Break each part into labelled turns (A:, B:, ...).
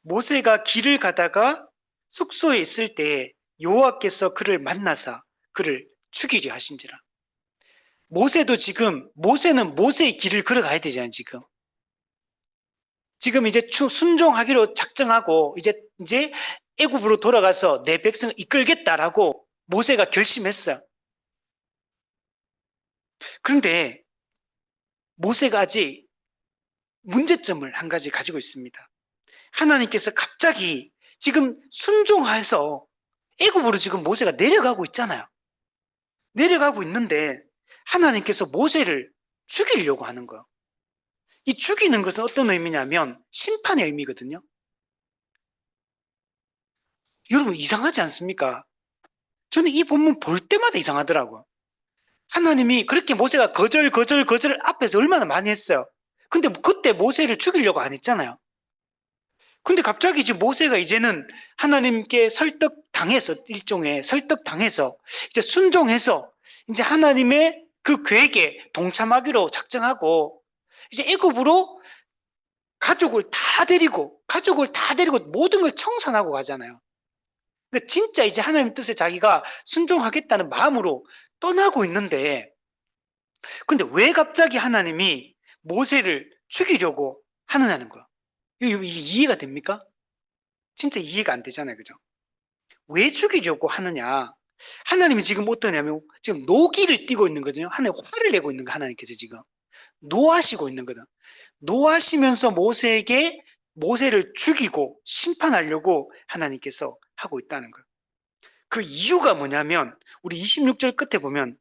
A: 모세가 길을 가다가 숙소에 있을 때 여호와께서 그를 만나사 그를 죽이려 하신지라. 모세도 지금 모세는 모세의 길을 걸어가야 되잖아요. 지금 이제 순종하기로 작정하고 이제 애굽으로 돌아가서 내 백성을 이끌겠다라고 모세가 결심했어요. 그런데 모세가 아직 문제점을 한 가지 가지고 있습니다. 하나님께서 갑자기 지금 순종해서 애굽으로 지금 모세가 내려가고 있잖아요. 내려가고 있는데 하나님께서 모세를 죽이려고 하는 거예요. 이 죽이는 것은 어떤 의미냐면 심판의 의미거든요. 여러분 이상하지 않습니까? 저는 이 본문 볼 때마다 이상하더라고요. 하나님이 그렇게 모세가 거절 앞에서 얼마나 많이 했어요. 근데 그때 모세를 죽이려고 안 했잖아요. 근데 갑자기 지금 모세가 이제는 하나님께 설득당해서 일종의 설득당해서 이제 순종해서 이제 하나님의 그 계획에 동참하기로 작정하고 이제 애굽으로 가족을 다 데리고 모든 걸 청산하고 가잖아요. 그러니까 진짜 이제 하나님 뜻에 자기가 순종하겠다는 마음으로 떠나고 있는데 근데 왜 갑자기 하나님이 모세를 죽이려고 하느냐는 거야. 이게 이해가 됩니까? 진짜 이해가 안 되잖아요. 그죠? 왜 죽이려고 하느냐? 하나님이 지금 어떠냐면 지금 노기를 띠고 있는 거죠. 하나님 화를 내고 있는 거 하나님께서 지금 노하시고 있는 거다. 노하시면서 모세를 죽이고 심판하려고 하나님께서 하고 있다는 거예요. 그 이유가 뭐냐면 우리 26절 끝에 보면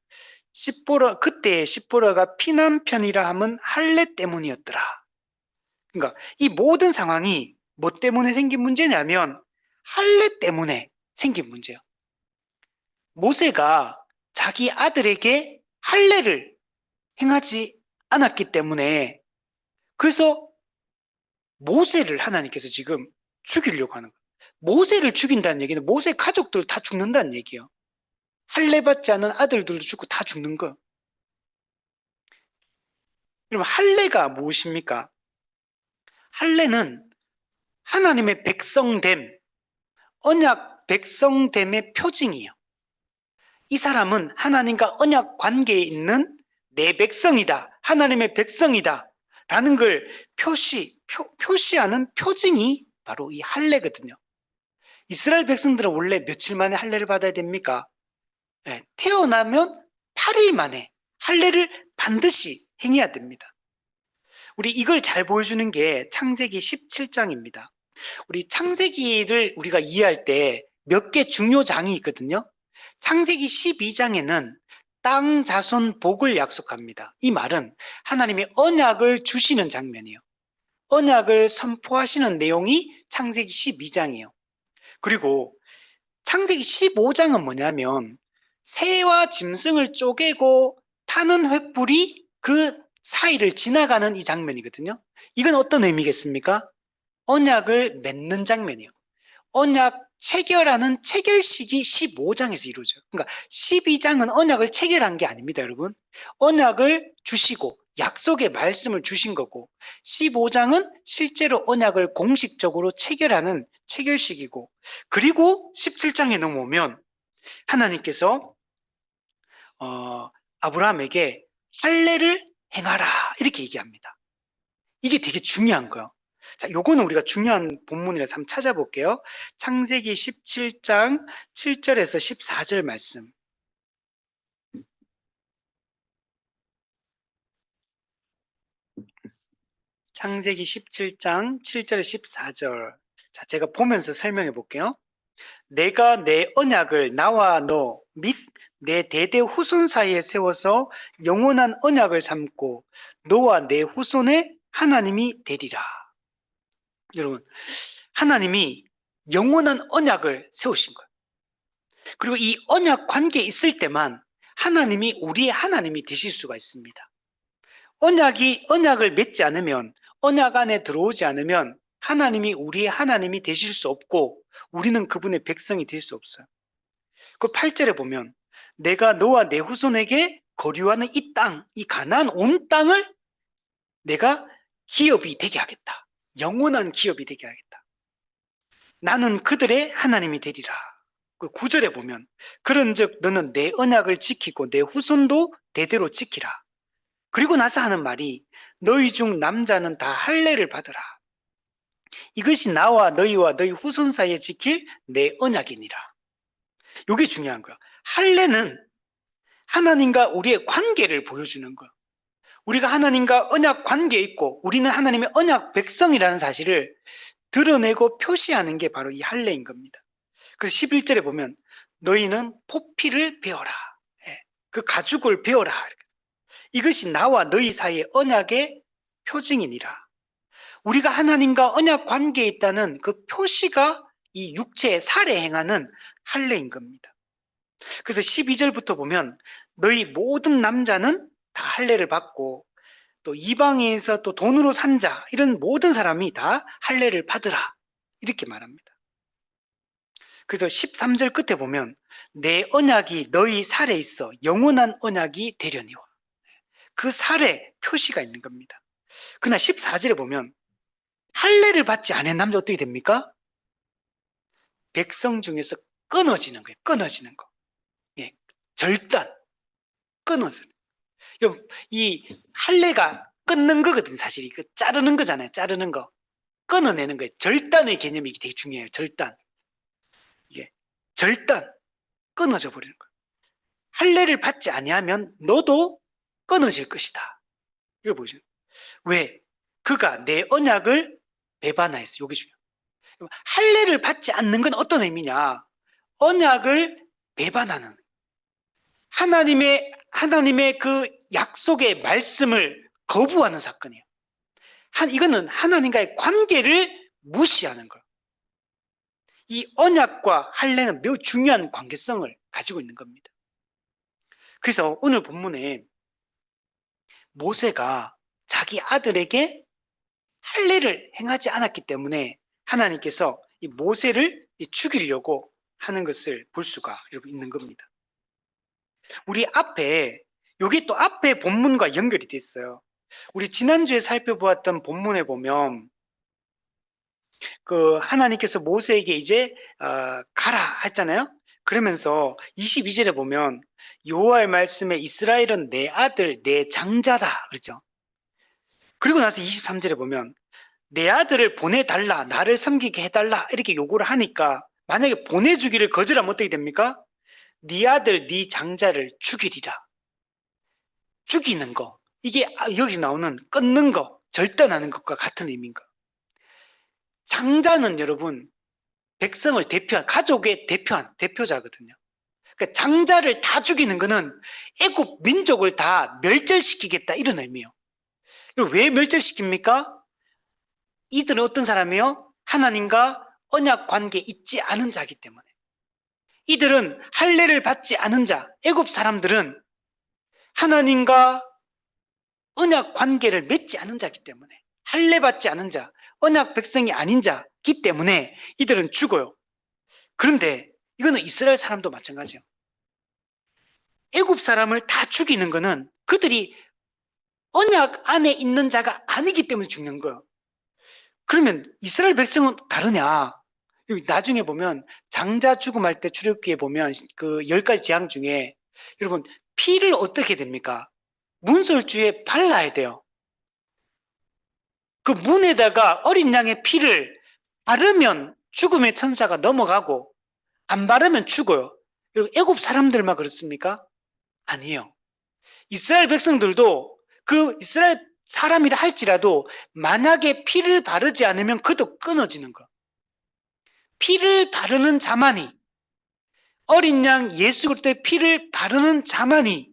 A: 그때 십보라가 피난편이라 함은 할례 때문이었더라. 그러니까 이 모든 상황이 뭐 때문에 생긴 문제냐면 할례 때문에 생긴 문제예요. 모세가 자기 아들에게 할례를 행하지 않았기 때문에 그래서 모세를 하나님께서 지금 죽이려고 하는 거예요. 모세를 죽인다는 얘기는 모세 가족들 다 죽는다는 얘기예요. 할례 받지 않은 아들들도 죽고 다 죽는 거예요. 그럼 할례가 무엇입니까? 할례는 하나님의 백성됨, 언약 백성됨의 표징이에요. 이 사람은 하나님과 언약 관계에 있는 내 백성이다. 하나님의 백성이다. 라는 걸 표시하는 표징이 바로 이 할례거든요. 이스라엘 백성들은 원래 며칠 만에 할례를 받아야 됩니까? 네, 태어나면 8일 만에 할례를 반드시 행해야 됩니다. 우리 이걸 잘 보여주는 게 창세기 17장입니다. 우리 창세기를 우리가 이해할 때 몇 개 중요 장이 있거든요. 창세기 12장에는 땅 자손 복을 약속합니다. 이 말은 하나님이 언약을 주시는 장면이에요. 언약을 선포하시는 내용이 창세기 12장이에요. 그리고 창세기 15장은 뭐냐면 새와 짐승을 쪼개고 타는 횃불이 그 사이를 지나가는 이 장면이거든요. 이건 어떤 의미겠습니까? 언약을 맺는 장면이에요. 언약 체결하는 체결식이 15장에서 이루어져요. 그러니까 12장은 언약을 체결한 게 아닙니다, 여러분. 언약을 주시고 약속의 말씀을 주신 거고 15장은 실제로 언약을 공식적으로 체결하는 체결식이고 그리고 17장에 넘어오면 하나님께서 아브라함에게 할례를 행하라 이렇게 얘기합니다. 이게 되게 중요한 거예요. 자, 요거는 우리가 중요한 본문이라서 한번 찾아볼게요. 창세기 17장 7절에서 14절 말씀. 창세기 17장 7절에서 14절. 자, 제가 보면서 설명해 볼게요. 내가 내 언약을 나와 너 및 내 대대 후손 사이에 세워서 영원한 언약을 삼고 너와 내 후손의 하나님이 되리라. 여러분, 하나님이 영원한 언약을 세우신 거예요. 그리고 이 언약 관계에 있을 때만 하나님이 우리의 하나님이 되실 수가 있습니다. 언약을 맺지 않으면 언약 안에 들어오지 않으면 하나님이 우리의 하나님이 되실 수 없고 우리는 그분의 백성이 될 수 없어요. 그 8절에 보면 내가 너와 내 후손에게 거류하는 이 땅, 이 가나안 온 땅을 내가 기업이 되게 하겠다. 영원한 기업이 되게 하겠다. 나는 그들의 하나님이 되리라. 그 9절에 보면 그런즉 너는 내 언약을 지키고 내 후손도 대대로 지키라. 그리고 나서 하는 말이 너희 중 남자는 다 할례를 받으라. 이것이 나와 너희와 너희 후손 사이에 지킬 내 언약이니라. 이게 중요한 거야. 할례는 하나님과 우리의 관계를 보여주는 거야. 우리가 하나님과 언약 관계에 있고 우리는 하나님의 언약 백성이라는 사실을 드러내고 표시하는 게 바로 이 할례인 겁니다. 그래서 11절에 보면 너희는 포피를 베어라. 그 가죽을 베어라. 이것이 나와 너희 사이의 언약의 표징이니라. 우리가 하나님과 언약 관계에 있다는 그 표시가 이 육체의 살에 행하는 할례인 겁니다. 그래서 12절부터 보면 너희 모든 남자는 다 할례를 받고 또 이방인에서 또 돈으로 산 자 이런 모든 사람이 다 할례를 받으라 이렇게 말합니다. 그래서 13절 끝에 보면 내 언약이 너희 살에 있어 영원한 언약이 되려니와 그 살에 표시가 있는 겁니다. 그러나 14절에 보면 할례를 받지 않은 남자 어떻게 됩니까? 백성 중에서 끊어지는 거예요. 끊어지는 거. 예, 절단. 끊어지는. 이 할례가 끊는 거거든 사실. 그 자르는 거잖아요. 자르는 거. 끊어내는 거예요. 절단의 개념이 되게 중요해요. 절단. 이게 절단. 끊어져 버리는 거예요. 할례를 받지 아니하면 너도 끊어질 것이다. 이걸 보죠. 왜? 그가 내 언약을 배반하였어. 요게 중요해요. 할례를 받지 않는 건 어떤 의미냐? 언약을 배반하는 하나님의 그 약속의 말씀을 거부하는 사건이에요. 이거는 하나님과의 관계를 무시하는 거예요. 이 언약과 할례는 매우 중요한 관계성을 가지고 있는 겁니다. 그래서 오늘 본문에 모세가 자기 아들에게 할례를 행하지 않았기 때문에 하나님께서 이 모세를 죽이려고 하는 것을 볼 수가 있는 겁니다. 우리 앞에 이게 또 앞에 본문과 연결이 돼 있어요. 우리 지난주에 살펴보았던 본문에 보면 그 하나님께서 모세에게 이제 가라 했잖아요. 그러면서 22절에 보면 여호와의 말씀에 이스라엘은 내 아들 내 장자다 그렇죠. 그리고 나서 23절에 보면 내 아들을 보내달라 나를 섬기게 해달라 이렇게 요구를 하니까 만약에 보내주기를 거절하면 어떻게 됩니까? 네 아들 네 장자를 죽이리라. 죽이는 거 이게 여기서 나오는 끊는 거 절단하는 것과 같은 의미인 거. 장자는 여러분 백성을 대표한 가족의 대표자거든요. 그러니까 장자를 다 죽이는 거는 애굽 민족을 다 멸절시키겠다 이런 의미예요. 왜 멸절시킵니까? 이들은 어떤 사람이요? 하나님과 언약 관계에 있지 않은 자이기 때문에. 이들은 할례를 받지 않은 자, 애굽 사람들은 하나님과 언약 관계를 맺지 않은 자이기 때문에 할례 받지 않은 자, 언약 백성이 아닌 자이기 때문에 이들은 죽어요. 그런데 이거는 이스라엘 사람도 마찬가지예요. 애굽 사람을 다 죽이는 거는 그들이 언약 안에 있는 자가 아니기 때문에 죽는 거예요. 그러면 이스라엘 백성은 다르냐? 나중에 보면 장자 죽음할 때 출애굽기에 보면 그 10가지 재앙 중에 여러분 피를 어떻게 됩니까? 문설주에 발라야 돼요. 그 문에다가 어린 양의 피를 바르면 죽음의 천사가 넘어가고 안 바르면 죽어요. 여러분 애굽 사람들만 그렇습니까? 아니에요. 이스라엘 백성들도 그 이스라엘 사람이라 할지라도 만약에 피를 바르지 않으면 그도 끊어지는 거. 피를 바르는 자만이 어린 양 예수 그리스도의 피를 바르는 자만이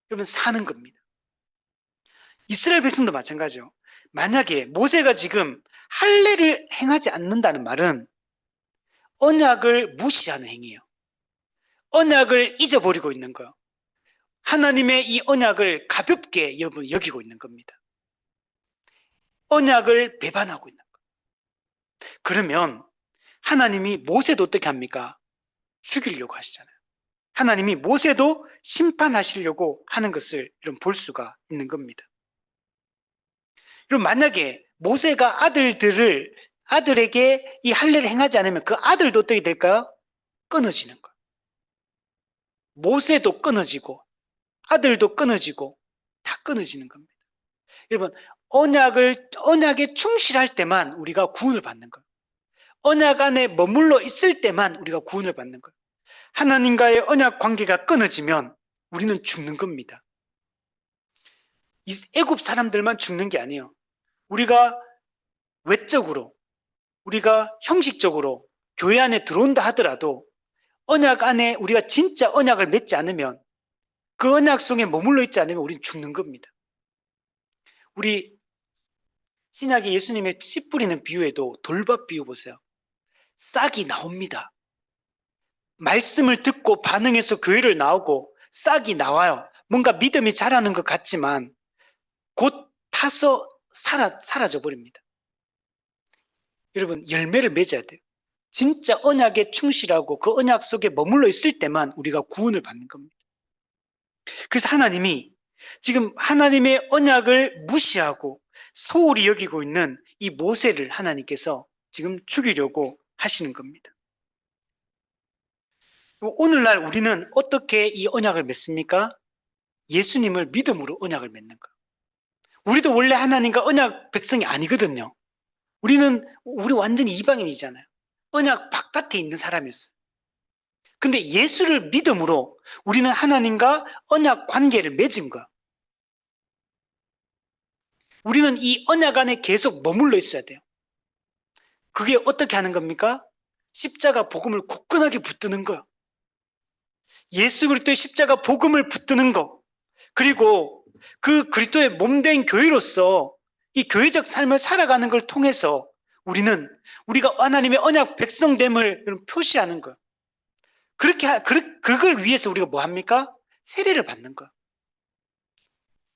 A: 여러분 사는 겁니다. 이스라엘 백성도 마찬가지죠. 만약에 모세가 지금 할례를 행하지 않는다는 말은 언약을 무시하는 행위예요. 언약을 잊어버리고 있는 거예요. 하나님의 이 언약을 가볍게 여기고 있는 겁니다. 언약을 배반하고 있는 거예요. 그러면 하나님이 모세도 어떻게 합니까? 죽이려고 하시잖아요. 하나님이 모세도 심판하시려고 하는 것을 볼 수가 있는 겁니다. 그럼 만약에 모세가 아들에게 이 할례를 행하지 않으면 그 아들도 어떻게 될까요? 끊어지는 거예요. 모세도 끊어지고 아들도 끊어지고 다 끊어지는 겁니다. 여러분, 언약에 충실할 때만 우리가 구원을 받는 거예요. 언약 안에 머물러 있을 때만 우리가 구원을 받는 거예요. 하나님과의 언약 관계가 끊어지면 우리는 죽는 겁니다. 애굽 사람들만 죽는 게 아니에요. 우리가 외적으로, 우리가 형식적으로 교회 안에 들어온다 하더라도 언약 안에 우리가 진짜 언약을 맺지 않으면, 그 언약 속에 머물러 있지 않으면 우리는 죽는 겁니다. 우리 신약의 예수님의 씨 뿌리는 비유에도 돌밭 비유 보세요. 싹이 나옵니다. 말씀을 듣고 반응해서 교회를 나오고 싹이 나와요. 뭔가 믿음이 자라는 것 같지만 곧 타서 사라져 버립니다. 여러분, 열매를 맺어야 돼요. 진짜 언약에 충실하고 그 언약 속에 머물러 있을 때만 우리가 구원을 받는 겁니다. 그래서 하나님이 지금 하나님의 언약을 무시하고 소홀히 여기고 있는 이 모세를 하나님께서 지금 죽이려고 하시는 겁니다. 오늘날 우리는 어떻게 이 언약을 맺습니까? 예수님을 믿음으로 언약을 맺는 거예요. 우리도 원래 하나님과 언약 백성이 아니거든요. 우리 완전히 이방인이잖아요. 언약 바깥에 있는 사람이었어요. 근데 예수를 믿음으로 우리는 하나님과 언약 관계를 맺은 거예요. 우리는 이 언약 안에 계속 머물러 있어야 돼요. 그게 어떻게 하는 겁니까? 십자가 복음을 굳건하게 붙드는 거예요. 예수 그리스도의 십자가 복음을 붙드는 거, 그리고 그 그리스도의 몸된 교회로서 이 교회적 삶을 살아가는 걸 통해서 우리가 하나님의 언약 백성됨을 표시하는 거예요. 그걸 위해서 우리가 뭐 합니까? 세례를 받는 거예요.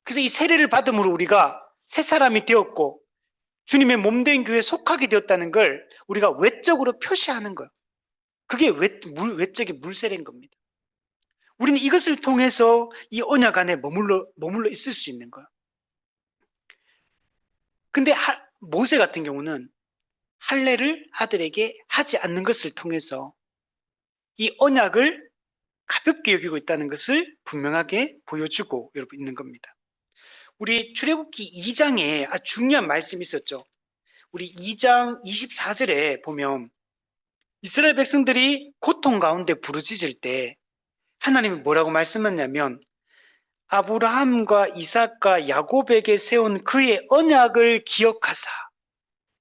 A: 그래서 이 세례를 받음으로 우리가 새 사람이 되었고 주님의 몸된 교회에 속하게 되었다는 걸 우리가 외적으로 표시하는 거예요. 그게 외적인 물세례인 겁니다. 우리는 이것을 통해서 이 언약 안에 머물러 있을 수 있는 거예요. 근데 모세 같은 경우는 할례를 아들에게 하지 않는 것을 통해서 이 언약을 가볍게 여기고 있다는 것을 분명하게 보여주고 있는 겁니다. 우리 출애굽기 2장에 아주 중요한 말씀이 있었죠. 우리 2장 24절에 보면 이스라엘 백성들이 고통 가운데 부르짖을 때 하나님이 뭐라고 말씀하냐면 아브라함과 이삭과 야곱에게 세운 그의 언약을 기억하사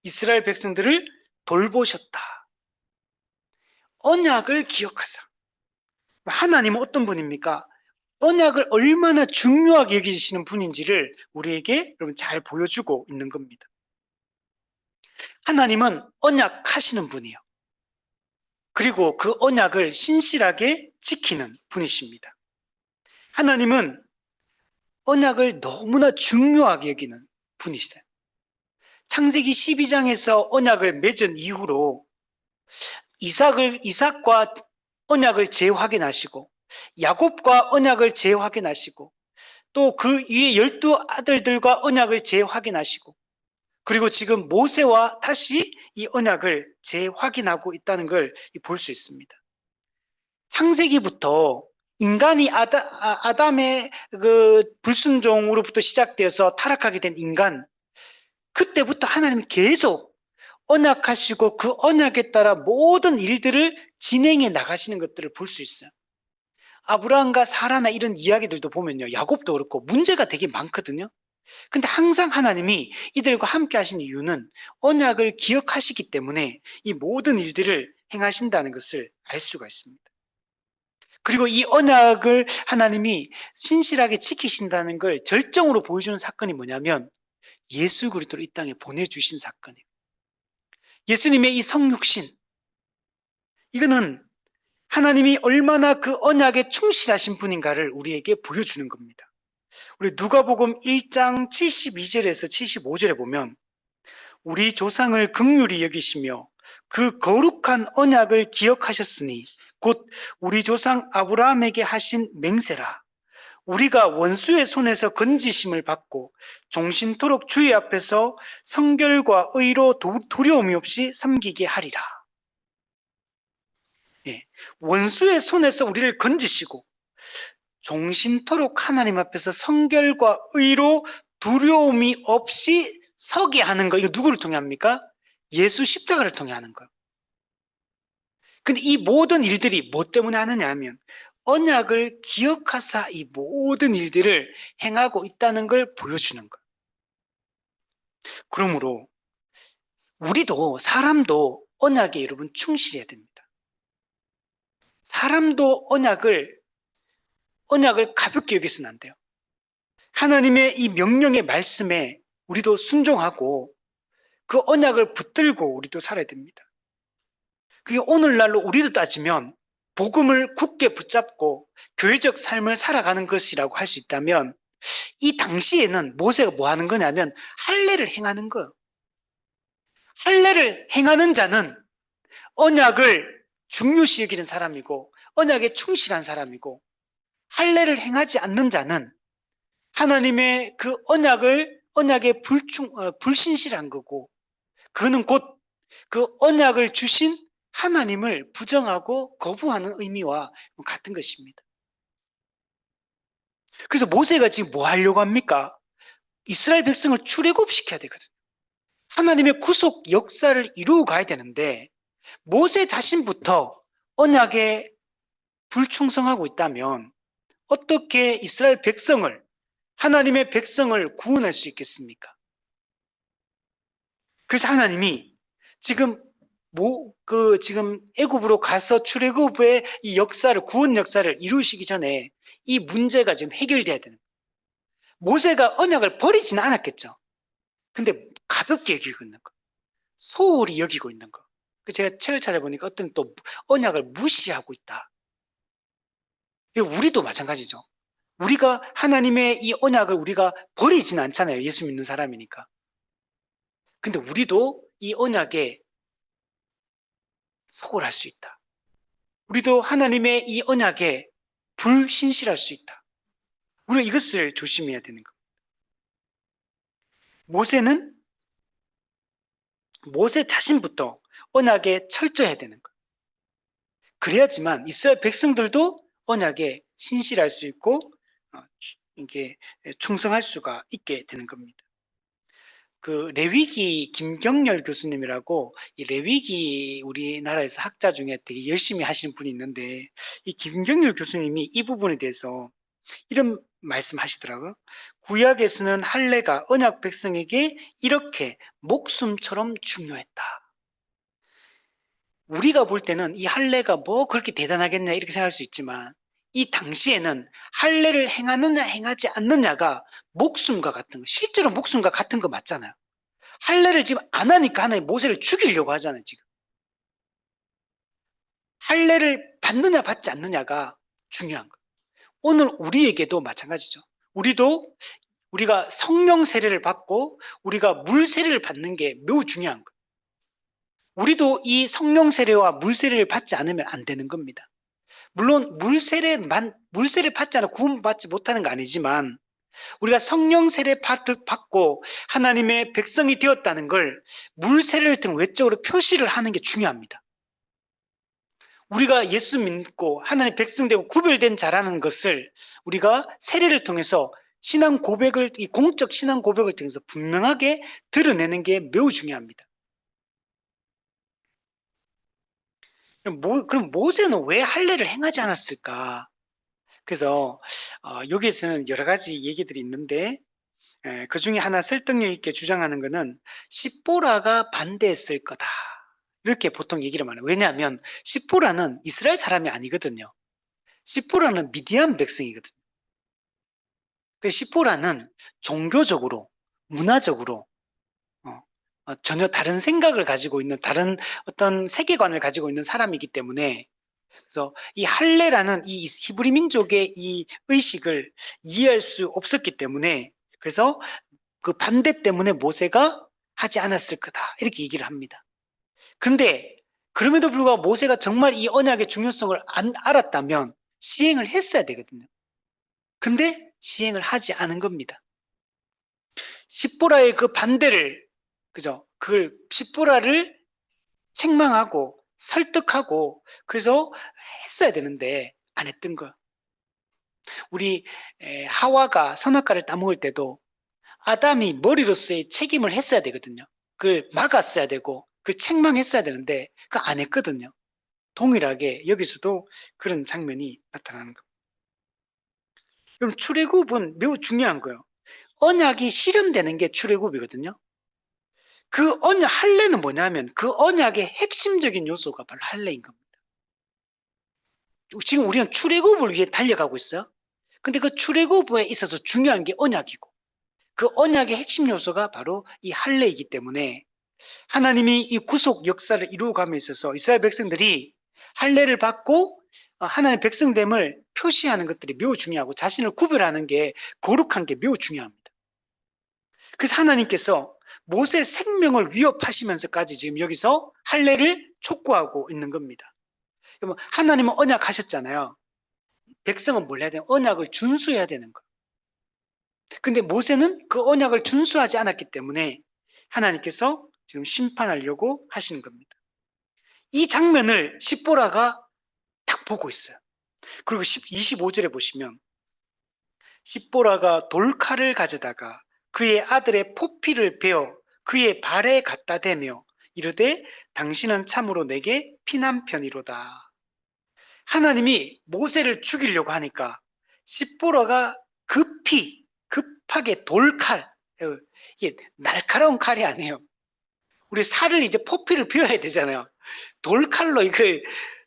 A: 이스라엘 백성들을 돌보셨다. 언약을 기억하사. 하나님은 어떤 분입니까? 언약을 얼마나 중요하게 여기시는 분인지를 우리에게 여러분 잘 보여주고 있는 겁니다. 하나님은 언약하시는 분이에요. 그리고 그 언약을 신실하게 지키는 분이십니다. 하나님은 언약을 너무나 중요하게 여기는 분이시다. 창세기 12장에서 언약을 맺은 이후로 이삭과 언약을 재확인하시고 야곱과 언약을 재확인하시고 또 그 위에 12아들들과 언약을 재확인하시고 그리고 지금 모세와 다시 이 언약을 재확인하고 있다는 걸 볼 수 있습니다. 창세기부터 인간이 아담의 그 불순종으로부터 시작되어서 타락하게 된 인간, 그때부터 하나님은 계속 언약하시고 그 언약에 따라 모든 일들을 진행해 나가시는 것들을 볼 수 있어요. 아브라함과 사라나 이런 이야기들도 보면요, 야곱도 그렇고 문제가 되게 많거든요. 근데 항상 하나님이 이들과 함께 하신 이유는 언약을 기억하시기 때문에 이 모든 일들을 행하신다는 것을 알 수가 있습니다. 그리고 이 언약을 하나님이 신실하게 지키신다는 걸 절정으로 보여주는 사건이 뭐냐면 예수 그리스도를 이 땅에 보내주신 사건이에요. 예수님의 이 성육신, 이거는 하나님이 얼마나 그 언약에 충실하신 분인가를 우리에게 보여주는 겁니다. 우리 누가복음 1장 72절에서 75절에 보면 우리 조상을 긍휼히 여기시며 그 거룩한 언약을 기억하셨으니 곧 우리 조상 아브라함에게 하신 맹세라. 우리가 원수의 손에서 건지심을 받고 종신토록 주의 앞에서 성결과 의로 두려움이 없이 섬기게 하리라. 예, 원수의 손에서 우리를 건지시고 종신토록 하나님 앞에서 성결과 의로 두려움이 없이 서게 하는 거, 이거 누구를 통해 합니까? 예수 십자가를 통해 하는 거예요. 근데 이 모든 일들이 뭐 때문에 하느냐 하면 언약을 기억하사 이 모든 일들을 행하고 있다는 걸 보여주는 거예요. 그러므로 우리도 사람도 언약에 여러분 충실해야 됩니다. 사람도 언약을 가볍게 여기서는 안 돼요. 하나님의 이 명령의 말씀에 우리도 순종하고 그 언약을 붙들고 우리도 살아야 됩니다. 그게 오늘날로 우리도 따지면 복음을 굳게 붙잡고 교회적 삶을 살아가는 것이라고 할 수 있다면 이 당시에는 모세가 뭐 하는 거냐면 할례를 행하는 거예요. 할례를 행하는 자는 언약을 중요시 여기는 사람이고 언약에 충실한 사람이고 할례를 행하지 않는 자는 하나님의 그 언약에 불신실한 거고 그는 곧 그 언약을 주신 하나님을 부정하고 거부하는 의미와 같은 것입니다. 그래서 모세가 지금 뭐 하려고 합니까? 이스라엘 백성을 출애굽시켜야 되거든요. 하나님의 구속 역사를 이루어 가야 되는데 모세 자신부터 언약에 불충성하고 있다면 어떻게 이스라엘 백성을 하나님의 백성을 구원할 수 있겠습니까? 그래서 하나님이 지금 지금 애굽으로 가서 출애굽의 이 역사를 구원 역사를 이루시기 전에 이 문제가 지금 해결돼야 되는 거예요. 모세가 언약을 버리지는 않았겠죠. 근데 가볍게 여기고 있는 거, 소홀히 여기고 있는 거. 제가 책을 찾아보니까 어떤 또 언약을 무시하고 있다. 우리도 마찬가지죠. 우리가 하나님의 이 언약을 우리가 버리지는 않잖아요. 예수 믿는 사람이니까. 근데 우리도 이 언약에 소홀할 수 있다. 우리도 하나님의 이 언약에 불신실할 수 있다. 우리가 이것을 조심해야 되는 겁니다. 모세 자신부터 언약에 철저해야 되는 거예요. 그래야지만 이스라엘 백성들도 언약에 신실할 수 있고 이게 충성할 수가 있게 되는 겁니다. 그 레위기 김경렬 교수님이라고 이 레위기 우리나라에서 학자 중에 되게 열심히 하시는 분이 있는데 이 김경렬 교수님이 이 부분에 대해서 이런 말씀하시더라고요. 구약에서는 할례가 언약 백성에게 이렇게 목숨처럼 중요했다. 우리가 볼 때는 이 할례가 뭐 그렇게 대단하겠냐 이렇게 생각할 수 있지만 이 당시에는 할례를 행하느냐 행하지 않느냐가 목숨과 같은 거, 실제로 목숨과 같은 거 맞잖아요. 할례를 지금 안 하니까 하나님 모세를 죽이려고 하잖아요. 지금 할례를 받느냐 받지 않느냐가 중요한 거예요. 오늘 우리에게도 마찬가지죠. 우리가 성령 세례를 받고 우리가 물 세례를 받는 게 매우 중요한 거예요. 우리도 이 성령 세례와 물 세례를 받지 않으면 안 되는 겁니다. 물론 물 세례를 받지 않아 구원받지 못하는 거 아니지만 우리가 성령 세례 받고 하나님의 백성이 되었다는 걸 물 세례를 통해 외적으로 표시를 하는 게 중요합니다. 우리가 예수 믿고 하나님의 백성 되고 구별된 자라는 것을 우리가 세례를 통해서 이 공적 신앙 고백을 통해서 분명하게 드러내는 게 매우 중요합니다. 그럼 모세는 왜 할례를 행하지 않았을까? 그래서 여기에서는 여러 가지 얘기들이 있는데 그 중에 하나 설득력 있게 주장하는 것은 십보라가 반대했을 거다. 이렇게 보통 얘기를 많이 해요. 왜냐하면 십보라는 이스라엘 사람이 아니거든요. 십보라는 미디안 백성이거든요. 그 십보라는 종교적으로, 문화적으로 전혀 다른 생각을 가지고 있는 다른 어떤 세계관을 가지고 있는 사람이기 때문에 그래서 이 할례라는 이 히브리 민족의 이 의식을 이해할 수 없었기 때문에 그래서 그 반대 때문에 모세가 하지 않았을 거다 이렇게 얘기를 합니다. 그런데 그럼에도 불구하고 모세가 정말 이 언약의 중요성을 알았다면 시행을 했어야 되거든요. 근데 시행을 하지 않은 겁니다. 십보라의 그 반대를, 그죠? 그걸 십보라를 책망하고 설득하고 그래서 했어야 되는데 안 했던 거. 우리 하와가 선악과를 따먹을 때도 아담이 머리로서의 책임을 했어야 되거든요. 그걸 막았어야 되고 그 책망했어야 되는데 그 안 했거든요. 동일하게 여기서도 그런 장면이 나타나는 겁니다. 그럼 출애굽은 매우 중요한 거예요. 언약이 실현되는 게 출애굽이거든요. 그 언약, 할례는 뭐냐면 그 언약의 핵심적인 요소가 바로 할례인 겁니다. 지금 우리는 출애굽을 위해 달려가고 있어요. 근데 그 출애굽에 있어서 중요한 게 언약이고 그 언약의 핵심 요소가 바로 이 할례이기 때문에 하나님이 이 구속 역사를 이루어감에 있어서 이스라엘 백성들이 할례를 받고 하나님의 백성됨을 표시하는 것들이 매우 중요하고 자신을 구별하는 게 거룩한 게 매우 중요합니다. 그래서 하나님께서 모세 생명을 위협하시면서까지 지금 여기서 할례를 촉구하고 있는 겁니다. 하나님은 언약하셨잖아요. 백성은 뭘 해야 돼요? 언약을 준수해야 되는 거예요. 근데 모세는 그 언약을 준수하지 않았기 때문에 하나님께서 지금 심판하려고 하시는 겁니다. 이 장면을 십보라가 딱 보고 있어요. 그리고 25절에 보시면 십보라가 돌칼을 가져다가 그의 아들의 포피를 베어 그의 발에 갖다 대며 이르되 당신은 참으로 내게 피난편이로다. 하나님이 모세를 죽이려고 하니까 십보라가 급하게 돌칼, 이게 날카로운 칼이 아니에요. 우리 살을 이제 포피를 베어야 되잖아요. 돌칼로 이걸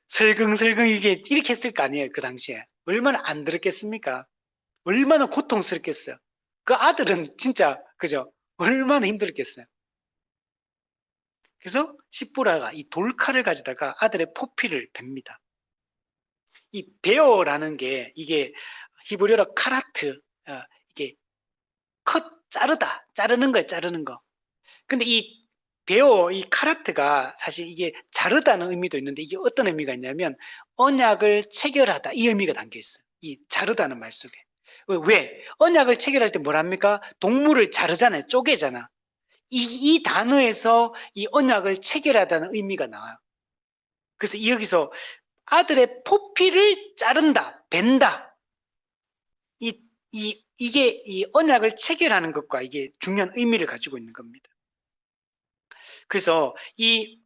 A: 설근설근 이게 이렇게 했을 거 아니에요. 그 당시에 얼마나 안 들었겠습니까? 얼마나 고통스럽겠어요. 그 아들은 진짜 그죠? 얼마나 힘들었겠어요. 그래서 십보라가 이 돌칼을 가지다가 아들의 포피를 뱁니다. 이 베어라는 게 이게 히브리어로 카라트, 이게 자르다, 자르는 거예요, 자르는 거. 근데 이 베어, 이 카라트가 사실 이게 자르다는 의미도 있는데 이게 어떤 의미가 있냐면 언약을 체결하다 이 의미가 담겨 있어요. 이 자르다는 말 속에. 왜? 언약을 체결할 때 뭐랍니까? 동물을 자르잖아요. 쪼개잖아. 이 단어에서 이 언약을 체결하다는 의미가 나와요. 그래서 여기서 아들의 포피를 자른다, 벤다. 이게 이 언약을 체결하는 것과 이게 중요한 의미를 가지고 있는 겁니다. 그래서 이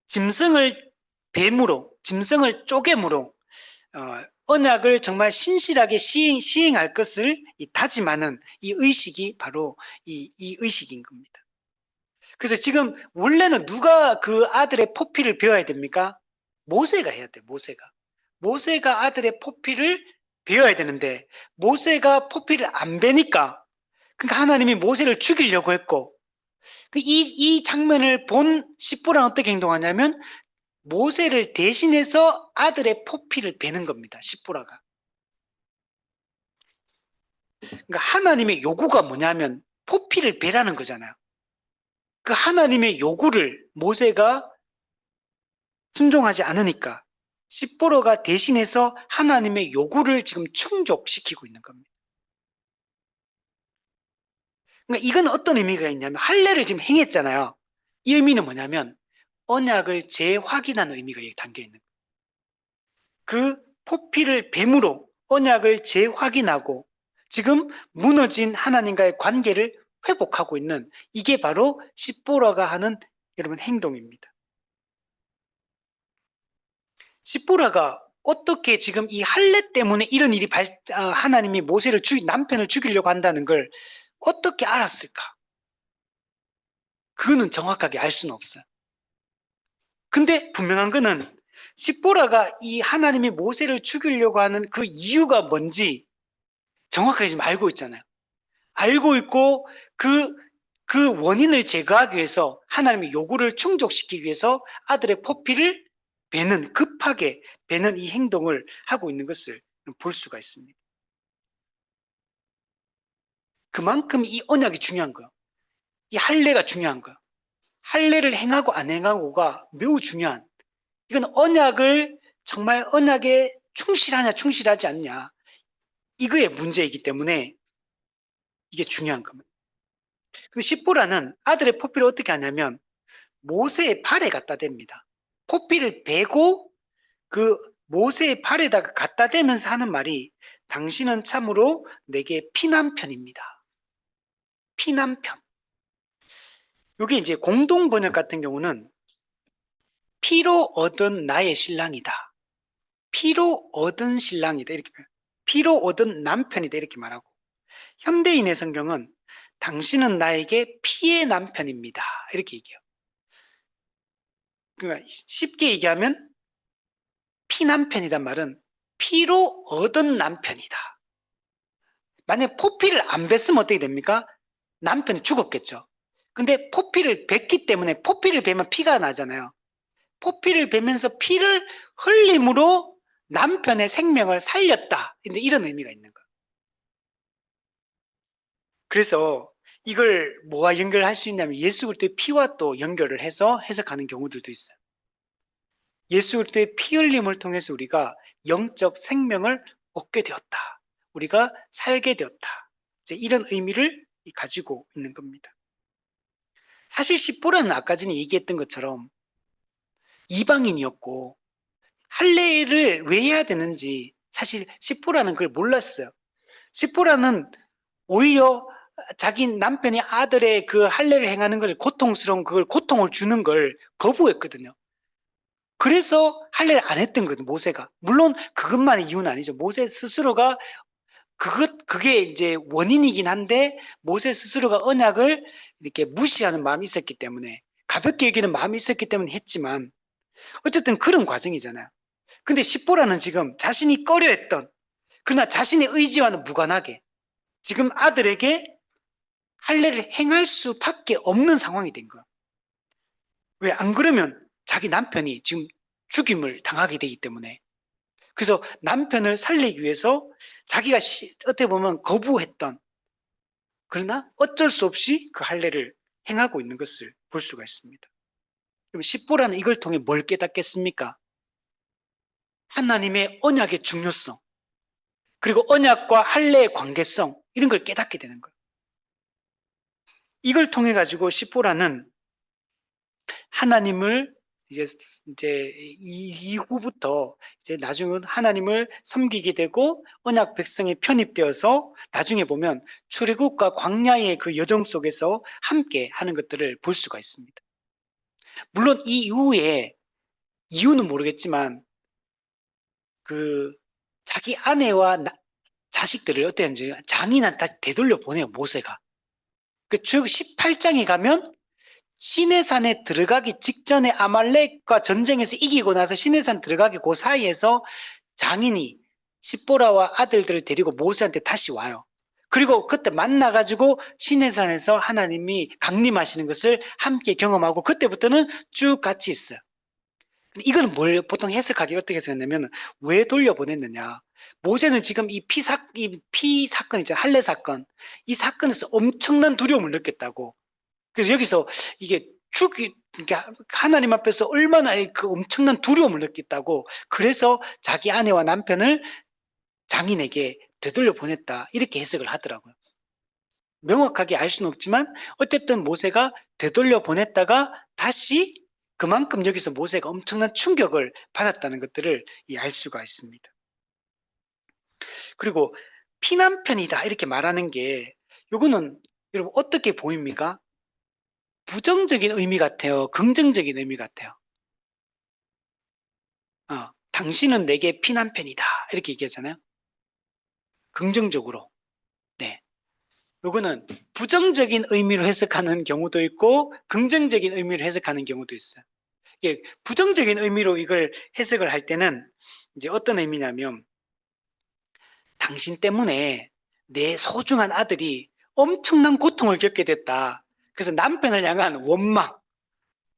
A: 짐승을 뱀으로, 짐승을 쪼개므로 언약을 정말 신실하게 시행할 것을 다짐하는 이 의식이 바로 이 의식인 겁니다. 그래서 지금 원래는 누가 그 아들의 포피를 베어야 됩니까? 모세가 해야 돼요. 모세가 아들의 포피를 베어야 되는데 모세가 포피를 안 베니까 그러니까 하나님이 모세를 죽이려고 했고 이 장면을 본 십보라는 어떻게 행동하냐면 모세를 대신해서 아들의 포피를 베는 겁니다. 십보라가. 그러니까 하나님의 요구가 뭐냐면 포피를 베라는 거잖아요. 그 하나님의 요구를 모세가 순종하지 않으니까 십보로가 대신해서 하나님의 요구를 지금 충족시키고 있는 겁니다. 그러니까 이건 어떤 의미가 있냐면 할례를 지금 행했잖아요. 이 의미는 뭐냐면 언약을 재확인하는 의미가 여기 담겨 있는 거예요. 그 포피를 뱀으로 언약을 재확인하고 지금 무너진 하나님과의 관계를 회복하고 있는 이게 바로 십보라가 하는 여러분 행동입니다. 십보라가 어떻게 지금 이 할례 때문에 이런 일이 하나님이 모세를 남편을 죽이려고 한다는 걸 어떻게 알았을까? 그거는 정확하게 알 수는 없어요. 근데 분명한 거는 십보라가 이 하나님이 모세를 죽이려고 하는 그 이유가 뭔지 정확하게 지금 알고 있잖아요. 알고 있고 그 원인을 제거하기 위해서 하나님의 요구를 충족시키기 위해서 아들의 포피를 급하게 베는 이 행동을 하고 있는 것을 볼 수가 있습니다. 그만큼 이 언약이 중요한 거예요. 이 할례가 중요한 거예요. 할례를 행하고 안 행하고가 매우 중요한, 이건 언약을 정말 언약에 충실하냐 충실하지 않냐 이거의 문제이기 때문에 이게 중요한 겁니다. 근데 십보라는 아들의 포피를 어떻게 하냐면 모세의 팔에 갖다 댑니다. 포피를 대고 그 모세의 팔에다가 갖다 대면서 하는 말이 당신은 참으로 내게 피난편입니다. 피난편. 이게 이제 공동 번역 같은 경우는 피로 얻은 나의 신랑이다. 피로 얻은 신랑이다. 이렇게 말해요. 피로 얻은 남편이다. 이렇게 말하고 현대인의 성경은 당신은 나에게 피의 남편입니다. 이렇게 얘기해요. 그러니까 쉽게 얘기하면 피남편이란 말은 피로 얻은 남편이다. 만약 포피를 안 뱄으면 어떻게 됩니까? 남편이 죽었겠죠. 근데 포피를 뱄기 때문에 포피를 베면 피가 나잖아요. 포피를 베면서 피를 흘림으로 남편의 생명을 살렸다. 이제 이런 의미가 있는 거예요. 그래서 이걸 뭐와 연결할 수 있냐면 예수 그리스도의 피와 또 연결을 해서 해석하는 경우들도 있어요. 예수 그리스도의 피 흘림을 통해서 우리가 영적 생명을 얻게 되었다. 우리가 살게 되었다. 이제 이런 의미를 가지고 있는 겁니다. 사실 십보라는 아까 전에 얘기했던 것처럼 이방인이었고 할례를 왜 해야 되는지 사실 십보라는 그걸 몰랐어요. 십보라는 오히려 자기 남편이 아들의 그 할례를 행하는 것을 고통스러운 그걸 고통을 주는 걸 거부했거든요. 그래서 할례를 안 했던 거거든요, 모세가. 물론 그것만의 이유는 아니죠. 모세 스스로가 그게 이제 원인이긴 한데 모세 스스로가 언약을 이렇게 무시하는 마음이 있었기 때문에 가볍게 여기는 마음이 있었기 때문에 했지만 어쨌든 그런 과정이잖아요. 근데 십보라는 지금 자신이 꺼려했던 그러나 자신의 의지와는 무관하게 지금 아들에게 할례를 행할 수밖에 없는 상황이 된 거예요. 왜 안 그러면 자기 남편이 지금 죽임을 당하게 되기 때문에 그래서 남편을 살리기 위해서 자기가 어떻게 보면 거부했던 그러나 어쩔 수 없이 그 할례를 행하고 있는 것을 볼 수가 있습니다. 그럼 십보라는 이걸 통해 뭘 깨닫겠습니까? 하나님의 언약의 중요성 그리고 언약과 할례의 관계성 이런 걸 깨닫게 되는 거예요. 이걸 통해 가지고 십보라는 하나님을 이제 이후부터 이제 나중은 하나님을 섬기게 되고 언약 백성에 편입되어서 나중에 보면 출애굽과 광야의 그 여정 속에서 함께 하는 것들을 볼 수가 있습니다. 물론 이 이후에 이유는 모르겠지만 그 자기 아내와 자식들을 어떻게 하는지 장인한테 되돌려 보내요, 모세가. 그 출애굽 18장에 가면 시내산에 들어가기 직전에 아말렉과 전쟁에서 이기고 나서 시내산 들어가기 그 사이에서 장인이 십보라와 아들들을 데리고 모세한테 다시 와요. 그리고 그때 만나가지고 시내산에서 하나님이 강림하시는 것을 함께 경험하고 그때부터는 쭉 같이 있어요. 이거는 뭘 보통 해석하기 어떻게 해석했냐면 왜 돌려보냈느냐. 모세는 지금 이 피 사건 있잖아요. 할례 사건. 이 사건에서 엄청난 두려움을 느꼈다고. 그래서 여기서 이게 그러니까 하나님 앞에서 얼마나 그 엄청난 두려움을 느꼈다고 그래서 자기 아내와 남편을 장인에게 되돌려 보냈다 이렇게 해석을 하더라고요. 명확하게 알 수는 없지만 어쨌든 모세가 되돌려 보냈다가 다시 그만큼 여기서 모세가 엄청난 충격을 받았다는 것들을 알 수가 있습니다. 그리고 피난편이다 이렇게 말하는 게 요거는 여러분 어떻게 보입니까? 부정적인 의미 같아요? 긍정적인 의미 같아요? 당신은 내게 피난편이다. 이렇게 얘기하잖아요. 긍정적으로. 네. 요거는 부정적인 의미로 해석하는 경우도 있고, 긍정적인 의미로 해석하는 경우도 있어요. 이게 부정적인 의미로 이걸 해석을 할 때는 이제 어떤 의미냐면, 당신 때문에 내 소중한 아들이 엄청난 고통을 겪게 됐다. 그래서 남편을 향한 원망,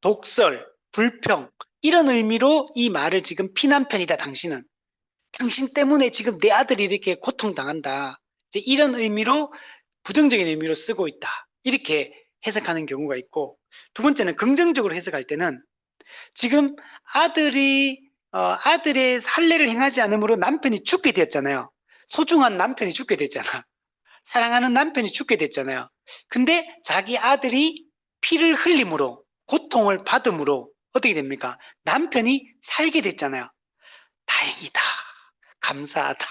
A: 독설, 불평 이런 의미로 이 말을 지금 피난편이다 당신은. 당신 때문에 지금 내 아들이 이렇게 고통당한다. 이제 이런 의미로 부정적인 의미로 쓰고 있다. 이렇게 해석하는 경우가 있고 두 번째는 긍정적으로 해석할 때는 지금 아들의 할례를 행하지 않으므로 남편이 죽게 되었잖아요. 소중한 남편이 죽게 됐잖아. 사랑하는 남편이 죽게 됐잖아요. 근데 자기 아들이 피를 흘림으로 고통을 받음으로 어떻게 됩니까? 남편이 살게 됐잖아요. 다행이다. 감사하다.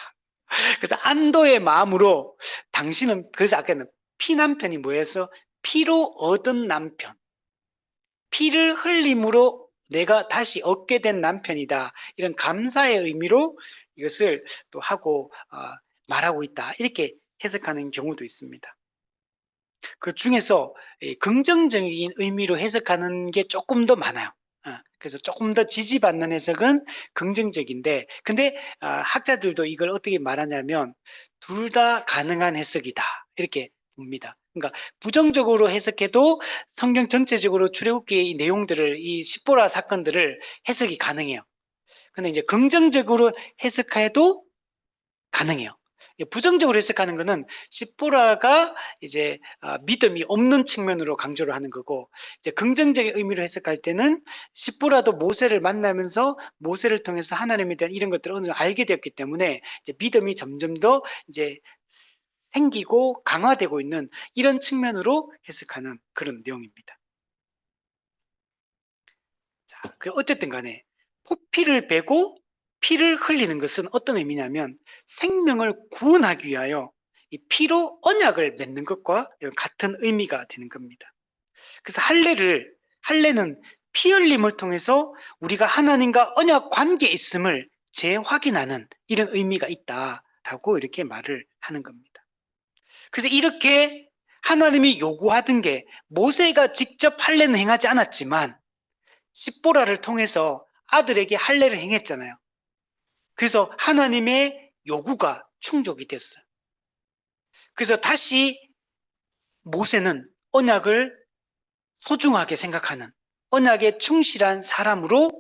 A: 그래서 안도의 마음으로 당신은, 그래서 아까는 피남편이 뭐였어? 피로 얻은 남편. 피를 흘림으로 내가 다시 얻게 된 남편이다. 이런 감사의 의미로 이것을 또 하고 말하고 있다. 이렇게 해석하는 경우도 있습니다. 그 중에서 긍정적인 의미로 해석하는 게 조금 더 많아요. 그래서 조금 더 지지받는 해석은 긍정적인데, 근데 학자들도 이걸 어떻게 말하냐면 둘 다 가능한 해석이다 이렇게 봅니다. 그러니까 부정적으로 해석해도 성경 전체적으로 출애굽기의 이 내용들을, 이 십보라 사건들을 해석이 가능해요. 근데 이제 긍정적으로 해석해도 가능해요. 부정적으로 해석하는 거는 십보라가 이제 믿음이 없는 측면으로 강조를 하는 거고, 이제 긍정적인 의미로 해석할 때는 십보라도 모세를 만나면서 모세를 통해서 하나님에 대한 이런 것들을 어느 정도 알게 되었기 때문에 이제 믿음이 점점 더 이제 생기고 강화되고 있는 이런 측면으로 해석하는 그런 내용입니다. 자, 어쨌든 간에 포피를 베고 피를 흘리는 것은 어떤 의미냐면 생명을 구원하기 위하여 이 피로 언약을 맺는 것과 같은 의미가 되는 겁니다. 그래서 할례는 피 흘림을 통해서 우리가 하나님과 언약 관계에 있음을 재확인하는 이런 의미가 있다라고 이렇게 말을 하는 겁니다. 그래서 이렇게 하나님이 요구하던 게, 모세가 직접 할례는 행하지 않았지만 십보라를 통해서 아들에게 할례를 행했잖아요. 그래서 하나님의 요구가 충족이 됐어요. 그래서 다시 모세는 언약을 소중하게 생각하는, 언약에 충실한 사람으로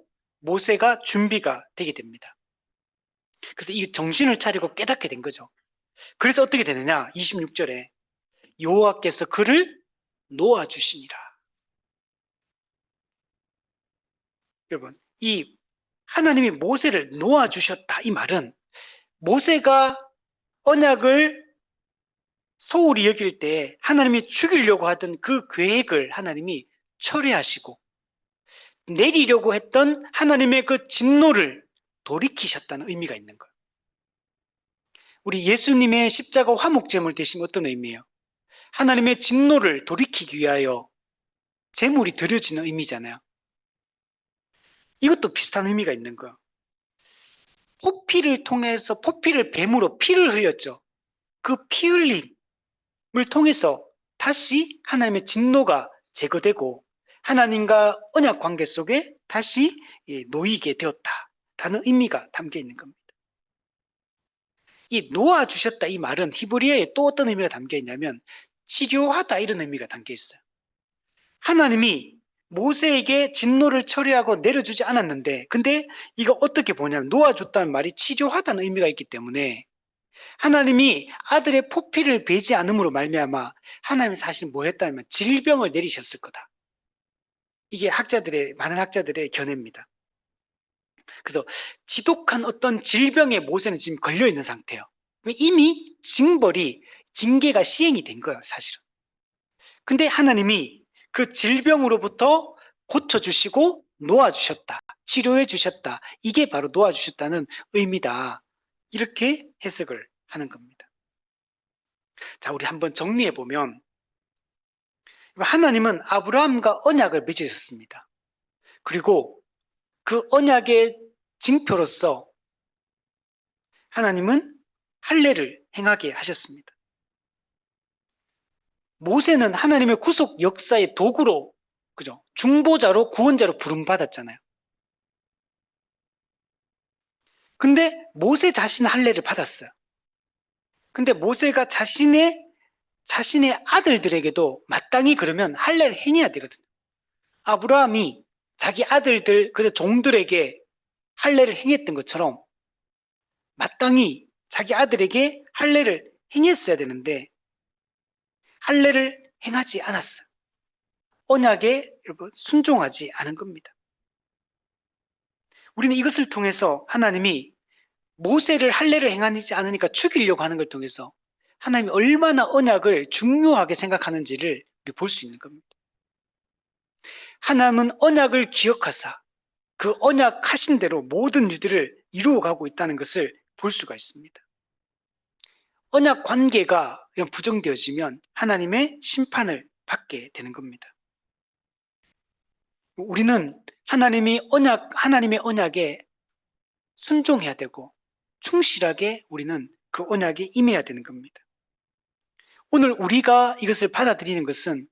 A: 모세가 준비가 되게 됩니다. 그래서 이 정신을 차리고 깨닫게 된 거죠. 그래서 어떻게 되느냐? 26절에 여호와께서 그를 놓아주시니라. 여러분, 이 하나님이 모세를 놓아주셨다, 이 말은 모세가 언약을 소홀히 여길 때 하나님이 죽이려고 하던 그 계획을 하나님이 철회하시고 내리려고 했던 하나님의 그 진노를 돌이키셨다는 의미가 있는 거예요. 우리 예수님의 십자가 화목제물 되심 어떤 의미예요? 하나님의 진노를 돌이키기 위하여 제물이 드려지는 의미잖아요. 이것도 비슷한 의미가 있는 거예요. 포피를 통해서, 포피를 뱀으로 피를 흘렸죠. 그 피 흘림을 통해서 다시 하나님의 진노가 제거되고 하나님과 언약 관계 속에 다시 놓이게 되었다라는 의미가 담겨 있는 겁니다. 이 놓아주셨다, 이 말은 히브리어에 또 어떤 의미가 담겨 있냐면 치료하다, 이런 의미가 담겨 있어요. 하나님이 모세에게 진노를 처리하고 내려주지 않았는데, 근데 이거 어떻게 보냐면 놓아줬다는 말이 치료하다는 의미가 있기 때문에 하나님이 아들의 포피를 베지 않음으로 말미암아 하나님이 사실 뭐 했다면 질병을 내리셨을 거다. 이게 많은 학자들의 견해입니다. 그래서 지독한 어떤 질병에 모세는 지금 걸려 있는 상태예요. 이미 징계가 시행이 된 거예요, 사실은. 근데 하나님이 그 질병으로부터 고쳐주시고 놓아주셨다, 치료해주셨다, 이게 바로 놓아주셨다는 의미다, 이렇게 해석을 하는 겁니다. 자, 우리 한번 정리해 보면 하나님은 아브라함과 언약을 맺으셨습니다. 그리고 그 언약의 징표로서 하나님은 할례를 행하게 하셨습니다. 모세는 하나님의 구속 역사의 도구로, 그죠? 중보자로, 구원자로 부름받았잖아요. 근데 모세 자신은 할례를 받았어요. 근데 모세가 자신의 아들들에게도 마땅히 그러면 할례를 행해야 되거든요. 아브라함이 자기 아들들, 그 종들에게 할례를 행했던 것처럼 마땅히 자기 아들에게 할례를 행했어야 되는데 할례를 행하지 않았어요. 언약에 순종하지 않은 겁니다. 우리는 이것을 통해서 하나님이 모세를 할례를 행하지 않으니까 죽이려고 하는 걸 통해서 하나님이 얼마나 언약을 중요하게 생각하는지를 볼 수 있는 겁니다. 하나님은 언약을 기억하사 그 언약하신 대로 모든 일들을 이루어가고 있다는 것을 볼 수가 있습니다. 언약 관계가 부정되어지면 하나님의 심판을 받게 되는 겁니다. 우리는 하나님의 언약에 순종해야 되고 충실하게 우리는 그 언약에 임해야 되는 겁니다. 오늘 우리가 이것을 받아들이는 것은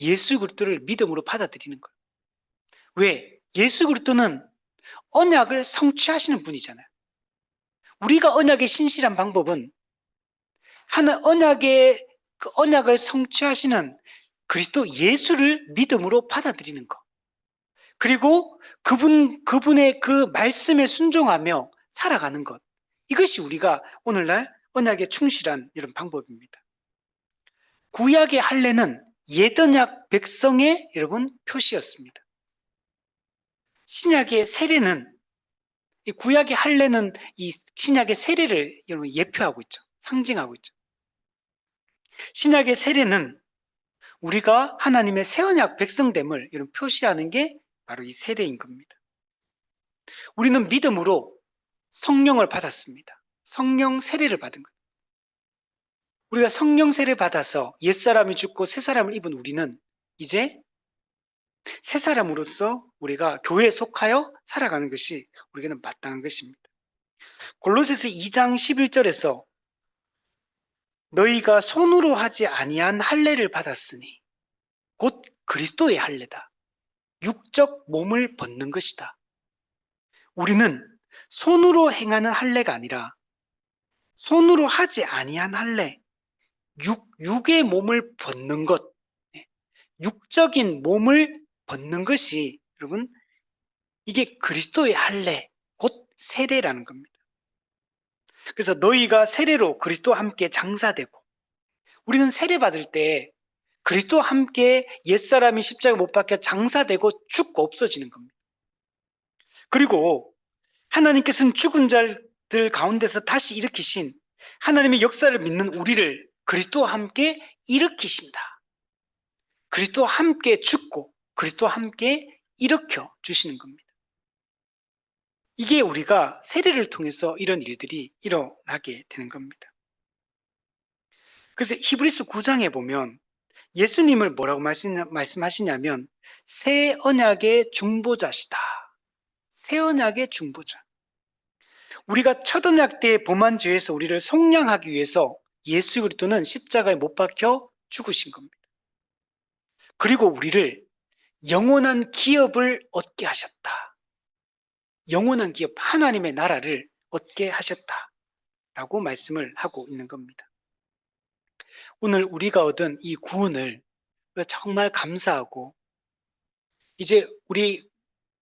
A: 예수 그리스도를 믿음으로 받아들이는 거예요. 왜? 예수 그리스도는 언약을 성취하시는 분이잖아요. 우리가 언약에 신실한 방법은 그 언약을 성취하시는 그리스도 예수를 믿음으로 받아들이는 것. 그리고 그분의 그 말씀에 순종하며 살아가는 것. 이것이 우리가 오늘날 언약에 충실한 이런 방법입니다. 구약의 할례는 옛언약 백성의 여러분 표시였습니다. 신약의 세례는 이 구약의 할례는 이 신약의 세례를 여러분 예표하고 있죠. 상징하고 있죠. 신약의 세례는 우리가 하나님의 새언약 백성됨을 이런 표시하는 게 바로 이 세례인 겁니다. 우리는 믿음으로 성령을 받았습니다. 성령 세례를 받은 것. 우리가 성령 세례 받아서 옛사람이 죽고 새사람을 입은 우리는 이제 새사람으로서 우리가 교회에 속하여 살아가는 것이 우리에게는 마땅한 것입니다. 골로새서 2장 11절에서 너희가 손으로 하지 아니한 할례를 받았으니 곧 그리스도의 할례다. 육적 몸을 벗는 것이다. 우리는 손으로 행하는 할례가 아니라 손으로 하지 아니한 할례, 육의 몸을 벗는 것, 육적인 몸을 벗는 것이 여러분 이게 그리스도의 할례, 곧 세례라는 겁니다. 그래서 너희가 세례로 그리스도와 함께 장사되고 우리는 세례 받을 때 그리스도와 함께 옛사람이 십자가 못 박혀 장사되고 죽고 없어지는 겁니다. 그리고 하나님께서는 죽은 자들 가운데서 다시 일으키신 하나님의 역사를 믿는 우리를 그리스도와 함께 일으키신다. 그리스도와 함께 죽고 그리스도와 함께 일으켜 주시는 겁니다. 이게 우리가 세례를 통해서 이런 일들이 일어나게 되는 겁니다. 그래서 히브리서 9장에 보면 예수님을 뭐라고 말씀하시냐면 새 언약의 중보자시다. 새 언약의 중보자. 우리가 첫 언약 때의 범한 죄에서 우리를 속량하기 위해서 예수 그리스도는 십자가에 못 박혀 죽으신 겁니다. 그리고 우리를 영원한 기업을 얻게 하셨다. 영원한 기업, 하나님의 나라를 얻게 하셨다라고 말씀을 하고 있는 겁니다. 오늘 우리가 얻은 이 구원을 정말 감사하고 이제 우리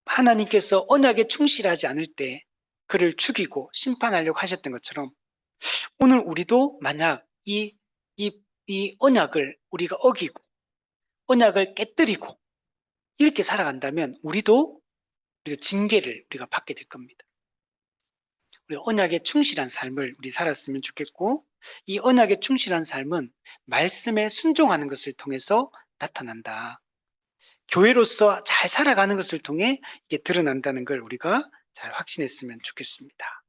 A: 하나님께서 언약에 충실하지 않을 때 그를 죽이고 심판하려고 하셨던 것처럼 오늘 우리도 만약 이 언약을 우리가 어기고 언약을 깨뜨리고 이렇게 살아간다면 우리도 징계를 우리가 받게 될 겁니다. 우리 언약에 충실한 삶을 우리 살았으면 좋겠고 이 언약에 충실한 삶은 말씀에 순종하는 것을 통해서 나타난다. 교회로서 잘 살아가는 것을 통해 이게 드러난다는 걸 우리가 잘 확신했으면 좋겠습니다.